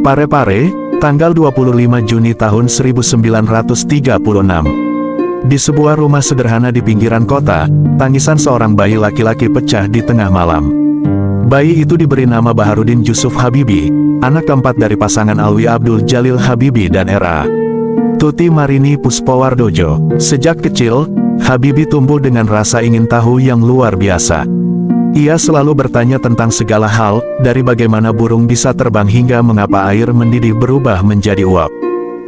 Parepare, tanggal 25 Juni tahun 1936. Di sebuah rumah sederhana di pinggiran kota, tangisan seorang bayi laki-laki pecah di tengah malam. Bayi itu diberi nama Baharudin Yusuf Habibie, anak keempat dari pasangan Alwi Abdul Jalil Habibie dan R.A. Tuti Marini Puspowardojo. Sejak kecil, Habibie tumbuh dengan rasa ingin tahu yang luar biasa. Ia selalu bertanya tentang segala hal, dari bagaimana burung bisa terbang hingga mengapa air mendidih berubah menjadi uap.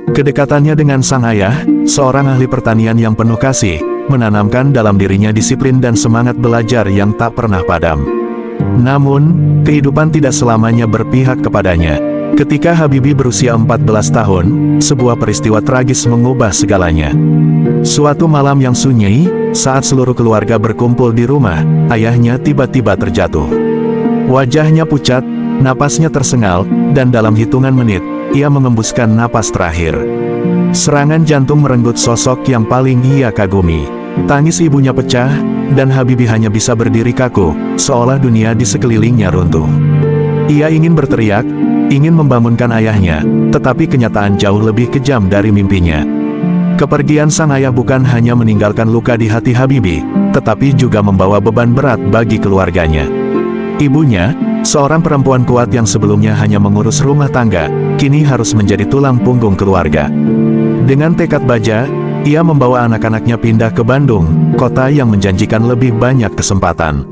Kedekatannya dengan sang ayah, seorang ahli pertanian yang penuh kasih, menanamkan dalam dirinya disiplin dan semangat belajar yang tak pernah padam. Namun, kehidupan tidak selamanya berpihak kepadanya. Ketika Habibie berusia 14 tahun, sebuah peristiwa tragis mengubah segalanya. Suatu malam yang sunyi, saat seluruh keluarga berkumpul di rumah, ayahnya tiba-tiba terjatuh. Wajahnya pucat, napasnya tersengal, dan dalam hitungan menit, ia mengembuskan napas terakhir. Serangan jantung merenggut sosok yang paling ia kagumi. Tangis ibunya pecah, dan Habibie hanya bisa berdiri kaku, seolah dunia di sekelilingnya runtuh. Ia ingin berteriak, ingin membangunkan ayahnya, tetapi kenyataan jauh lebih kejam dari mimpinya. Kepergian sang ayah bukan hanya meninggalkan luka di hati Habibie, tetapi juga membawa beban berat bagi keluarganya. Ibunya, seorang perempuan kuat yang sebelumnya hanya mengurus rumah tangga, kini harus menjadi tulang punggung keluarga. Dengan tekad baja, ia membawa anak-anaknya pindah ke Bandung, kota yang menjanjikan lebih banyak kesempatan.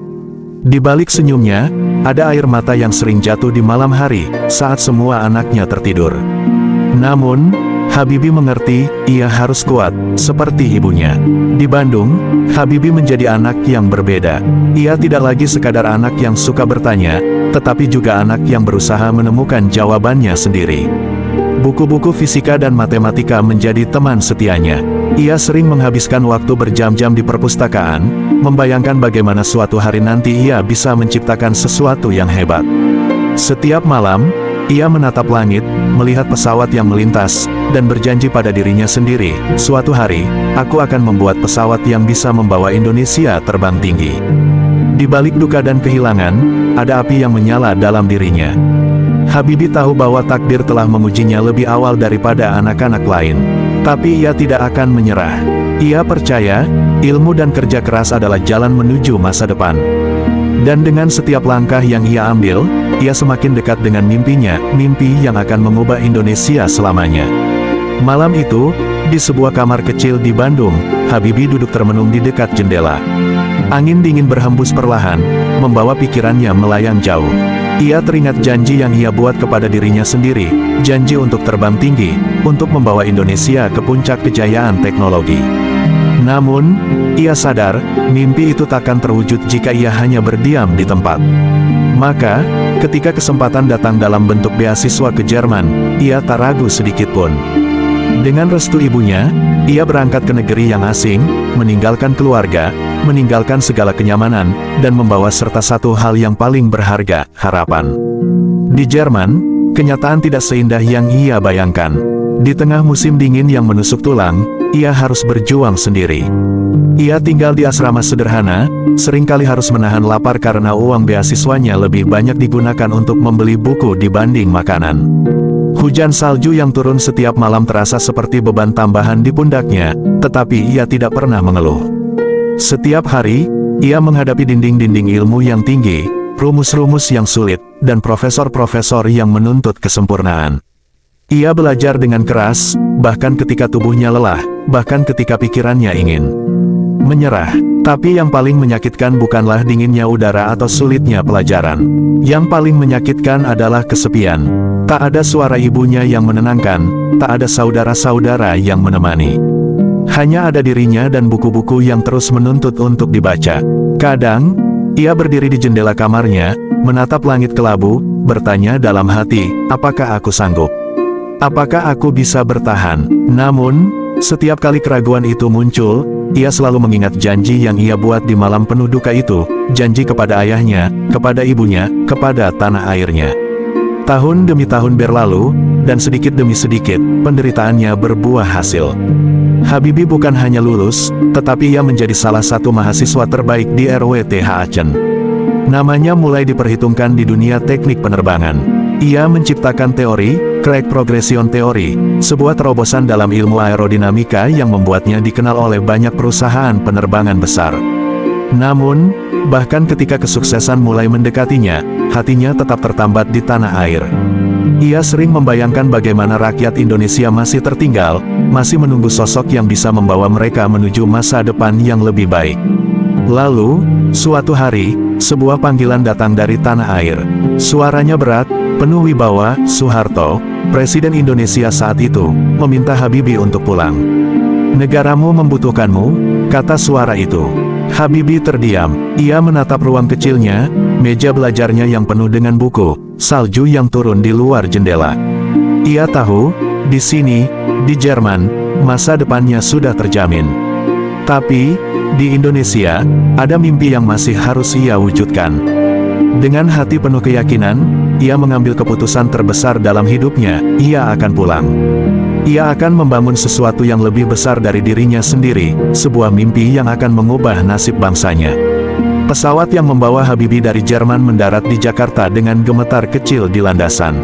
Di balik senyumnya, ada air mata yang sering jatuh di malam hari, saat semua anaknya tertidur. Namun, Habibie mengerti, ia harus kuat, seperti ibunya. Di Bandung, Habibie menjadi anak yang berbeda. Ia tidak lagi sekadar anak yang suka bertanya, tetapi juga anak yang berusaha menemukan jawabannya sendiri. Buku-buku fisika dan matematika menjadi teman setianya. Ia sering menghabiskan waktu berjam-jam di perpustakaan, membayangkan bagaimana suatu hari nanti ia bisa menciptakan sesuatu yang hebat. Setiap malam, ia menatap langit, melihat pesawat yang melintas, dan berjanji pada dirinya sendiri, suatu hari, aku akan membuat pesawat yang bisa membawa Indonesia terbang tinggi. Di balik duka dan kehilangan, ada api yang menyala dalam dirinya. Habibie tahu bahwa takdir telah mengujinya lebih awal daripada anak-anak lain. Tapi ia tidak akan menyerah. Ia percaya, ilmu dan kerja keras adalah jalan menuju masa depan. Dan dengan setiap langkah yang ia ambil, ia semakin dekat dengan mimpinya, mimpi yang akan mengubah Indonesia selamanya. Malam itu, di sebuah kamar kecil di Bandung, Habibie duduk termenung di dekat jendela. Angin dingin berhembus perlahan, membawa pikirannya melayang jauh. Ia teringat janji yang ia buat kepada dirinya sendiri, janji untuk terbang tinggi, untuk membawa Indonesia ke puncak kejayaan teknologi. Namun, ia sadar, mimpi itu takkan terwujud jika ia hanya berdiam di tempat. Maka, ketika kesempatan datang dalam bentuk beasiswa ke Jerman, ia tak ragu sedikit pun. Dengan restu ibunya, ia berangkat ke negeri yang asing, meninggalkan keluarga, meninggalkan segala kenyamanan, dan membawa serta satu hal yang paling berharga, harapan. Di Jerman, kenyataan tidak seindah yang ia bayangkan. Di tengah musim dingin yang menusuk tulang, ia harus berjuang sendiri. Ia tinggal di asrama sederhana, seringkali harus menahan lapar karena uang beasiswanya lebih banyak digunakan untuk membeli buku dibanding makanan. Hujan salju yang turun setiap malam terasa seperti beban tambahan di pundaknya, tetapi ia tidak pernah mengeluh. Setiap hari, ia menghadapi dinding-dinding ilmu yang tinggi, rumus-rumus yang sulit, dan profesor-profesor yang menuntut kesempurnaan. Ia belajar dengan keras, bahkan ketika tubuhnya lelah, bahkan ketika pikirannya ingin menyerah. Tapi yang paling menyakitkan bukanlah dinginnya udara atau sulitnya pelajaran. Yang paling menyakitkan adalah kesepian. Tak ada suara ibunya yang menenangkan, tak ada saudara-saudara yang menemani. Hanya ada dirinya dan buku-buku yang terus menuntut untuk dibaca. Kadang, ia berdiri di jendela kamarnya, menatap langit kelabu, bertanya dalam hati, apakah aku sanggup? Apakah aku bisa bertahan? Namun, setiap kali keraguan itu muncul, ia selalu mengingat janji yang ia buat di malam penuh duka itu, janji kepada ayahnya, kepada ibunya, kepada tanah airnya. Tahun demi tahun berlalu, dan sedikit demi sedikit, penderitaannya berbuah hasil. Habibie bukan hanya lulus, tetapi ia menjadi salah satu mahasiswa terbaik di RWTH Aachen. Namanya mulai diperhitungkan di dunia teknik penerbangan. Ia menciptakan teori, Crack Progression Theory, sebuah terobosan dalam ilmu aerodinamika yang membuatnya dikenal oleh banyak perusahaan penerbangan besar. Namun, bahkan ketika kesuksesan mulai mendekatinya, hatinya tetap tertambat di tanah air. Ia sering membayangkan bagaimana rakyat Indonesia masih tertinggal, masih menunggu sosok yang bisa membawa mereka menuju masa depan yang lebih baik. Lalu, suatu hari, sebuah panggilan datang dari tanah air. Suaranya berat, penuh wibawa. Soeharto, Presiden Indonesia saat itu, meminta Habibie untuk pulang. "Negaramu membutuhkanmu," kata suara itu. Habibie terdiam. Ia menatap ruang kecilnya, meja belajarnya yang penuh dengan buku, salju yang turun di luar jendela. Ia tahu, di sini, di Jerman, masa depannya sudah terjamin. Tapi, di Indonesia, ada mimpi yang masih harus ia wujudkan. Dengan hati penuh keyakinan, ia mengambil keputusan terbesar dalam hidupnya, ia akan pulang. Ia akan membangun sesuatu yang lebih besar dari dirinya sendiri, sebuah mimpi yang akan mengubah nasib bangsanya. Pesawat yang membawa Habibie dari Jerman mendarat di Jakarta dengan gemetar kecil di landasan.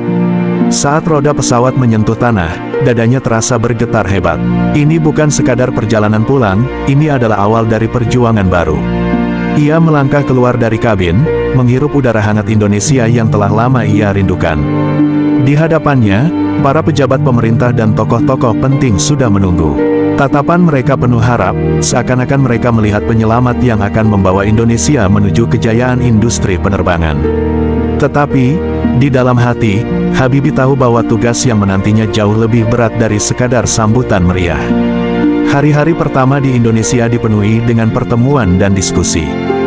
Saat roda pesawat menyentuh tanah, dadanya terasa bergetar hebat. Ini bukan sekadar perjalanan pulang, ini adalah awal dari perjuangan baru. Ia melangkah keluar dari kabin, menghirup udara hangat Indonesia yang telah lama ia rindukan. Di hadapannya, para pejabat pemerintah dan tokoh-tokoh penting sudah menunggu. Tatapan mereka penuh harap, seakan-akan mereka melihat penyelamat yang akan membawa Indonesia menuju kejayaan industri penerbangan. Tetapi, di dalam hati, Habibie tahu bahwa tugas yang menantinya jauh lebih berat dari sekadar sambutan meriah. Hari-hari pertama di Indonesia dipenuhi dengan pertemuan dan diskusi.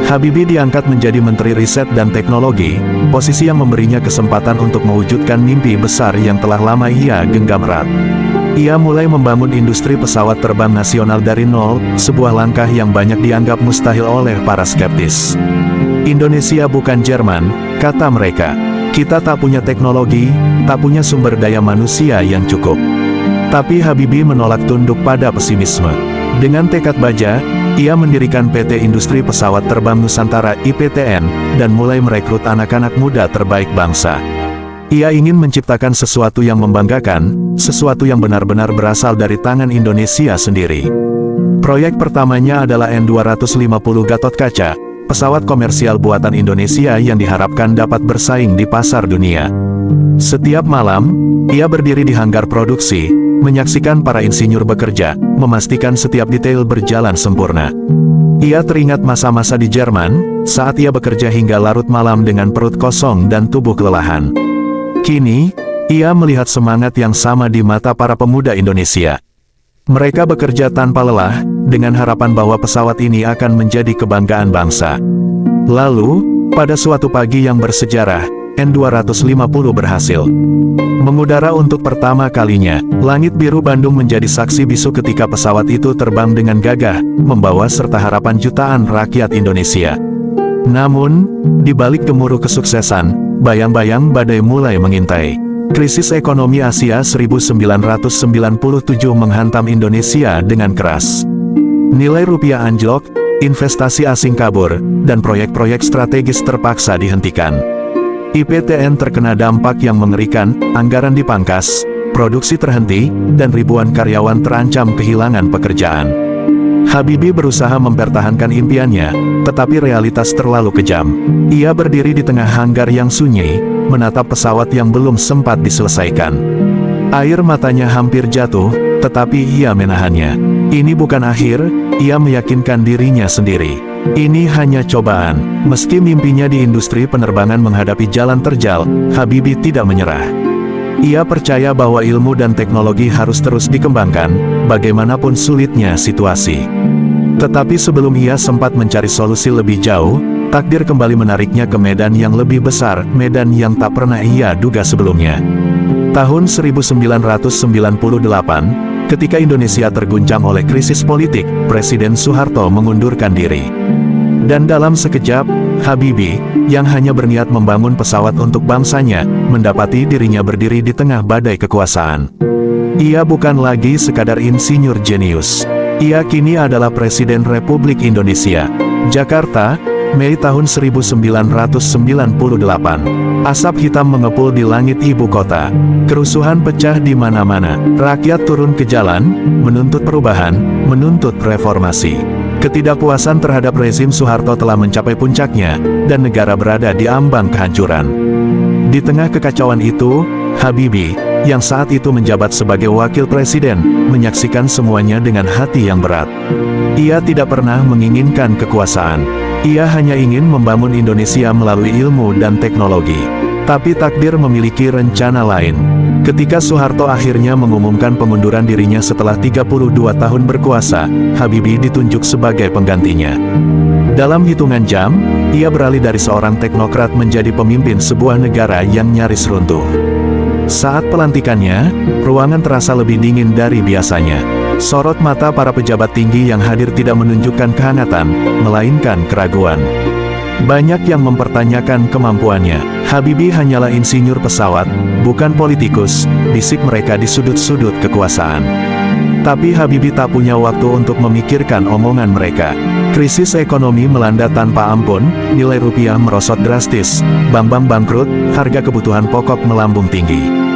Habibie diangkat menjadi Menteri Riset dan Teknologi, posisi yang memberinya kesempatan untuk mewujudkan mimpi besar yang telah lama ia genggam erat. Ia mulai membangun industri pesawat terbang nasional dari nol, sebuah langkah yang banyak dianggap mustahil oleh para skeptis. "Indonesia bukan Jerman," kata mereka. "Kita tak punya teknologi, tak punya sumber daya manusia yang cukup." Tapi Habibie menolak tunduk pada pesimisme. Dengan tekad baja, ia mendirikan PT Industri Pesawat Terbang Nusantara (IPTN) dan mulai merekrut anak-anak muda terbaik bangsa. Ia ingin menciptakan sesuatu yang membanggakan, sesuatu yang benar-benar berasal dari tangan Indonesia sendiri. Proyek pertamanya adalah N250 Gatot-Kaca, pesawat komersial buatan Indonesia yang diharapkan dapat bersaing di pasar dunia. Setiap malam, ia berdiri di hanggar produksi, menyaksikan para insinyur bekerja, memastikan setiap detail berjalan sempurna. Ia teringat masa-masa di Jerman, saat ia bekerja hingga larut malam dengan perut kosong dan tubuh kelelahan. Kini, ia melihat semangat yang sama di mata para pemuda Indonesia. Mereka bekerja tanpa lelah, dengan harapan bahwa pesawat ini akan menjadi kebanggaan bangsa. Lalu, pada suatu pagi yang bersejarah, N250 berhasil mengudara untuk pertama kalinya. Langit biru Bandung menjadi saksi bisu ketika pesawat itu terbang dengan gagah, membawa serta harapan jutaan rakyat Indonesia. Namun, di balik gemuruh kesuksesan, bayang-bayang badai mulai mengintai. Krisis ekonomi Asia 1997 menghantam Indonesia dengan keras. Nilai rupiah anjlok, investasi asing kabur, dan proyek-proyek strategis terpaksa dihentikan. IPTN terkena dampak yang mengerikan, anggaran dipangkas, produksi terhenti, dan ribuan karyawan terancam kehilangan pekerjaan. Habibie berusaha mempertahankan impiannya, tetapi realitas terlalu kejam. Ia berdiri di tengah hanggar yang sunyi, menatap pesawat yang belum sempat diselesaikan. Air matanya hampir jatuh, tetapi ia menahannya. Ini bukan akhir, ia meyakinkan dirinya sendiri. Ini hanya cobaan. Meski mimpinya di industri penerbangan menghadapi jalan terjal, Habibie tidak menyerah. Ia percaya bahwa ilmu dan teknologi harus terus dikembangkan, bagaimanapun sulitnya situasi. Tetapi sebelum ia sempat mencari solusi lebih jauh, takdir kembali menariknya ke medan yang lebih besar, medan yang tak pernah ia duga sebelumnya. Tahun 1998, ketika Indonesia terguncang oleh krisis politik, Presiden Soeharto mengundurkan diri. Dan dalam sekejap, Habibie, yang hanya berniat membangun pesawat untuk bangsanya, mendapati dirinya berdiri di tengah badai kekuasaan. Ia bukan lagi sekadar insinyur jenius. Ia kini adalah Presiden Republik Indonesia. Jakarta, Mei tahun 1998. Asap hitam mengepul di langit ibu kota. Kerusuhan pecah di mana-mana. Rakyat turun ke jalan, menuntut perubahan, menuntut reformasi. Ketidakpuasan terhadap rezim Soeharto telah mencapai puncaknya, dan negara berada di ambang kehancuran. Di tengah kekacauan itu, Habibie, yang saat itu menjabat sebagai wakil presiden, menyaksikan semuanya dengan hati yang berat. Ia tidak pernah menginginkan kekuasaan. Ia hanya ingin membangun Indonesia melalui ilmu dan teknologi. Tapi takdir memiliki rencana lain. Ketika Soeharto akhirnya mengumumkan pengunduran dirinya setelah 32 tahun berkuasa, Habibie ditunjuk sebagai penggantinya. Dalam hitungan jam, ia beralih dari seorang teknokrat menjadi pemimpin sebuah negara yang nyaris runtuh. Saat pelantikannya, ruangan terasa lebih dingin dari biasanya. Sorot mata para pejabat tinggi yang hadir tidak menunjukkan kehangatan, melainkan keraguan. Banyak yang mempertanyakan kemampuannya. Habibie hanyalah insinyur pesawat, bukan politikus, bisik mereka di sudut-sudut kekuasaan. Tapi Habibie tak punya waktu untuk memikirkan omongan mereka. Krisis ekonomi melanda tanpa ampun, nilai rupiah merosot drastis, bank-bank bangkrut, harga kebutuhan pokok melambung tinggi.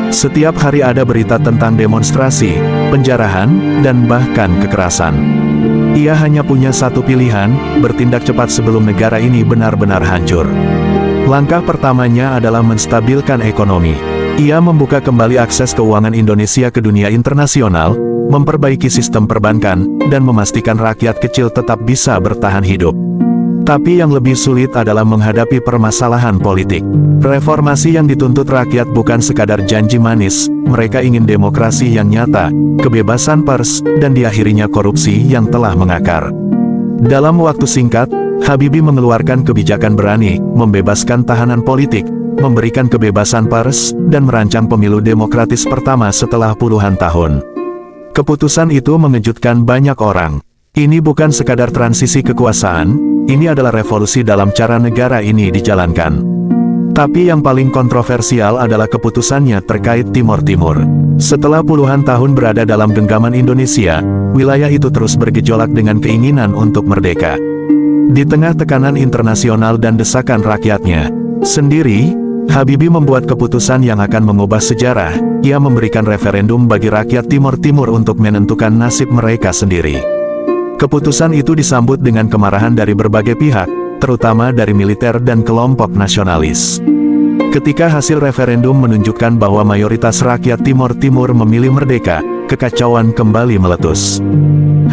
Setiap hari ada berita tentang demonstrasi, penjarahan, dan bahkan kekerasan. Ia hanya punya satu pilihan, bertindak cepat sebelum negara ini benar-benar hancur. Langkah pertamanya adalah menstabilkan ekonomi. Ia membuka kembali akses keuangan Indonesia ke dunia internasional, memperbaiki sistem perbankan, dan memastikan rakyat kecil tetap bisa bertahan hidup. Tapi yang lebih sulit adalah menghadapi permasalahan politik. Reformasi yang dituntut rakyat bukan sekadar janji manis, mereka ingin demokrasi yang nyata, kebebasan pers, dan diakhirinya korupsi yang telah mengakar. Dalam waktu singkat, Habibie mengeluarkan kebijakan berani, membebaskan tahanan politik, memberikan kebebasan pers, dan merancang pemilu demokratis pertama setelah puluhan tahun. Keputusan itu mengejutkan banyak orang. Ini bukan sekadar transisi kekuasaan, ini adalah revolusi dalam cara negara ini dijalankan. Tapi yang paling kontroversial adalah keputusannya terkait Timor Timur. Setelah puluhan tahun berada dalam genggaman Indonesia, wilayah itu terus bergejolak dengan keinginan untuk merdeka. Di tengah tekanan internasional dan desakan rakyatnya sendiri, Habibie membuat keputusan yang akan mengubah sejarah. Ia memberikan referendum bagi rakyat Timor Timur untuk menentukan nasib mereka sendiri. Keputusan itu disambut dengan kemarahan dari berbagai pihak, terutama dari militer dan kelompok nasionalis. Ketika hasil referendum menunjukkan bahwa mayoritas rakyat Timor Timur memilih merdeka, kekacauan kembali meletus.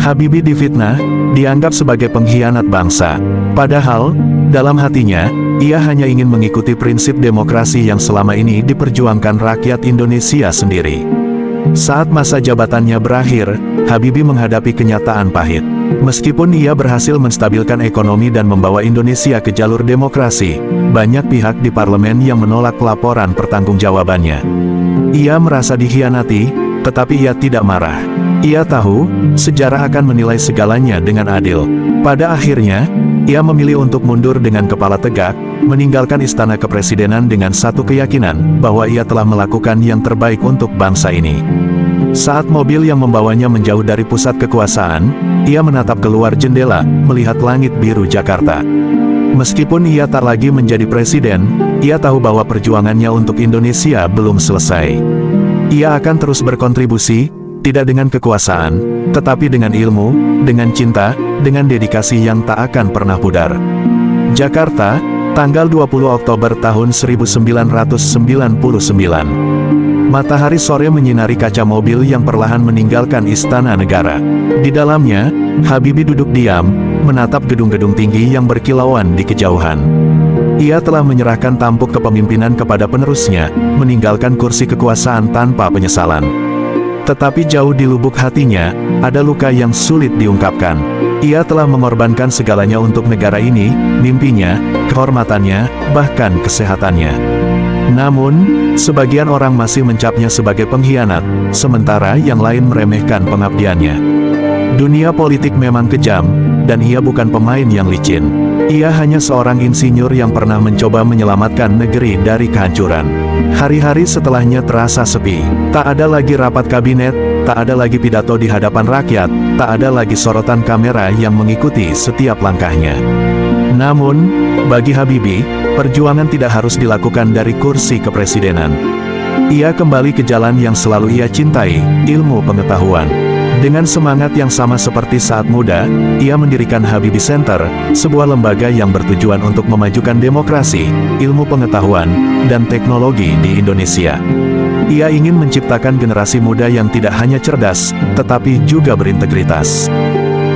Habibie difitnah, dianggap sebagai pengkhianat bangsa. Padahal, dalam hatinya, ia hanya ingin mengikuti prinsip demokrasi yang selama ini diperjuangkan rakyat Indonesia sendiri. Saat masa jabatannya berakhir, Habibie menghadapi kenyataan pahit. Meskipun ia berhasil menstabilkan ekonomi dan membawa Indonesia ke jalur demokrasi, banyak pihak di parlemen yang menolak laporan pertanggungjawabannya. Ia merasa dikhianati, tetapi ia tidak marah. Ia tahu, sejarah akan menilai segalanya dengan adil. Pada akhirnya, ia memilih untuk mundur dengan kepala tegak, meninggalkan istana kepresidenan dengan satu keyakinan, bahwa ia telah melakukan yang terbaik untuk bangsa ini. Saat mobil yang membawanya menjauh dari pusat kekuasaan, ia menatap keluar jendela, melihat langit biru Jakarta. Meskipun ia tak lagi menjadi presiden, ia tahu bahwa perjuangannya untuk Indonesia belum selesai. Ia akan terus berkontribusi, tidak dengan kekuasaan, tetapi dengan ilmu, dengan cinta, dengan dedikasi yang tak akan pernah pudar. Jakarta, tanggal 20 Oktober tahun 1999. Matahari sore menyinari kaca mobil yang perlahan meninggalkan Istana Negara. Di dalamnya, Habibie duduk diam, menatap gedung-gedung tinggi yang berkilauan di kejauhan. Ia telah menyerahkan tampuk kepemimpinan kepada penerusnya, meninggalkan kursi kekuasaan tanpa penyesalan. Tetapi jauh di lubuk hatinya, ada luka yang sulit diungkapkan. Ia telah mengorbankan segalanya untuk negara ini, mimpinya, kehormatannya, bahkan kesehatannya. Namun, sebagian orang masih mencapnya sebagai pengkhianat, sementara yang lain meremehkan pengabdiannya. Dunia politik memang kejam, dan ia bukan pemain yang licin. Ia hanya seorang insinyur yang pernah mencoba menyelamatkan negeri dari kehancuran. Hari-hari setelahnya terasa sepi. Tak ada lagi rapat kabinet, tak ada lagi pidato di hadapan rakyat, tak ada lagi sorotan kamera yang mengikuti setiap langkahnya. Namun, bagi Habibie, perjuangan tidak harus dilakukan dari kursi kepresidenan. Ia kembali ke jalan yang selalu ia cintai, ilmu pengetahuan. Dengan semangat yang sama seperti saat muda, ia mendirikan Habibie Center, sebuah lembaga yang bertujuan untuk memajukan demokrasi, ilmu pengetahuan, dan teknologi di Indonesia. Ia ingin menciptakan generasi muda yang tidak hanya cerdas, tetapi juga berintegritas.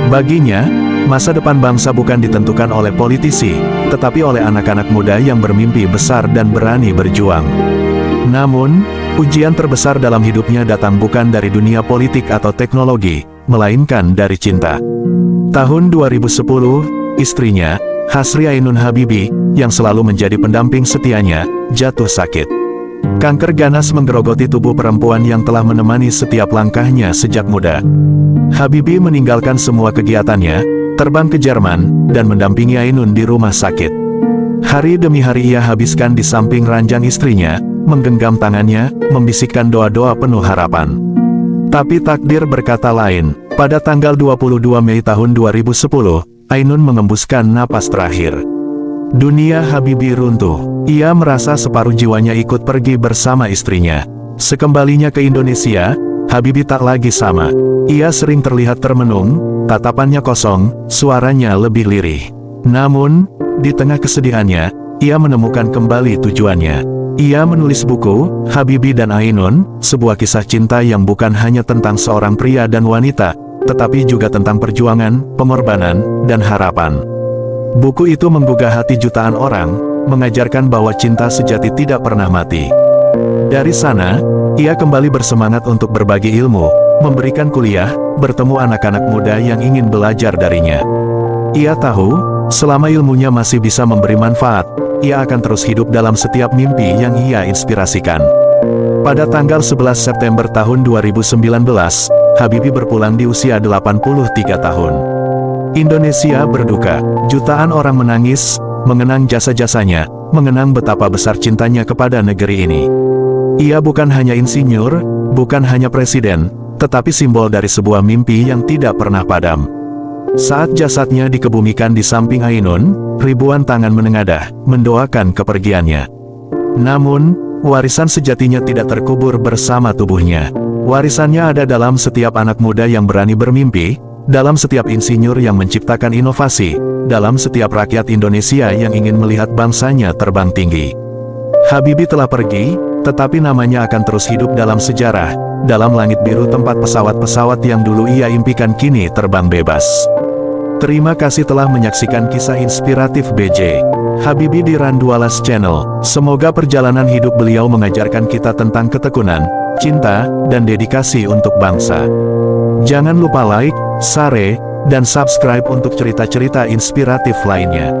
Baginya, masa depan bangsa bukan ditentukan oleh politisi, tetapi oleh anak-anak muda yang bermimpi besar dan berani berjuang. Namun, ujian terbesar dalam hidupnya datang bukan dari dunia politik atau teknologi, melainkan dari cinta. Tahun 2010, istrinya, Hasri Ainun Habibie, yang selalu menjadi pendamping setianya, jatuh sakit. Kanker ganas menggerogoti tubuh perempuan yang telah menemani setiap langkahnya sejak muda. Habibie meninggalkan semua kegiatannya, terbang ke Jerman, dan mendampingi Ainun di rumah sakit. Hari demi hari ia habiskan di samping ranjang istrinya, menggenggam tangannya, membisikkan doa-doa penuh harapan. Tapi takdir berkata lain. Pada tanggal 22 Mei tahun 2010, Ainun mengembuskan napas terakhir. Dunia Habibie runtuh. Ia merasa separuh jiwanya ikut pergi bersama istrinya. Sekembalinya ke Indonesia, Habibie tak lagi sama. Ia sering terlihat termenung, tatapannya kosong, suaranya lebih lirih. Namun, di tengah kesedihannya, ia menemukan kembali tujuannya. Ia menulis buku, Habibie dan Ainun, sebuah kisah cinta yang bukan hanya tentang seorang pria dan wanita, tetapi juga tentang perjuangan, pengorbanan, dan harapan. Buku itu menggugah hati jutaan orang, mengajarkan bahwa cinta sejati tidak pernah mati. Dari sana, ia kembali bersemangat untuk berbagi ilmu, memberikan kuliah, bertemu anak-anak muda yang ingin belajar darinya. Ia tahu, selama ilmunya masih bisa memberi manfaat, ia akan terus hidup dalam setiap mimpi yang ia inspirasikan. Pada tanggal 11 September tahun 2019, Habibie berpulang di usia 83 tahun. Indonesia berduka, jutaan orang menangis, mengenang jasa-jasanya, mengenang betapa besar cintanya kepada negeri ini. Ia bukan hanya insinyur, bukan hanya presiden, tetapi simbol dari sebuah mimpi yang tidak pernah padam. Saat jasadnya dikebumikan di samping Ainun, ribuan tangan menengadah, mendoakan kepergiannya. Namun, warisan sejatinya tidak terkubur bersama tubuhnya. Warisannya ada dalam setiap anak muda yang berani bermimpi, dalam setiap insinyur yang menciptakan inovasi, dalam setiap rakyat Indonesia yang ingin melihat bangsanya terbang tinggi. Habibie telah pergi, tetapi namanya akan terus hidup dalam sejarah, dalam langit biru tempat pesawat-pesawat yang dulu ia impikan kini terbang bebas. Terima kasih telah menyaksikan kisah inspiratif B.J. Habibie di Randualas Channel. Semoga perjalanan hidup beliau mengajarkan kita tentang ketekunan, cinta, dan dedikasi untuk bangsa. Jangan lupa like, share, dan subscribe untuk cerita-cerita inspiratif lainnya.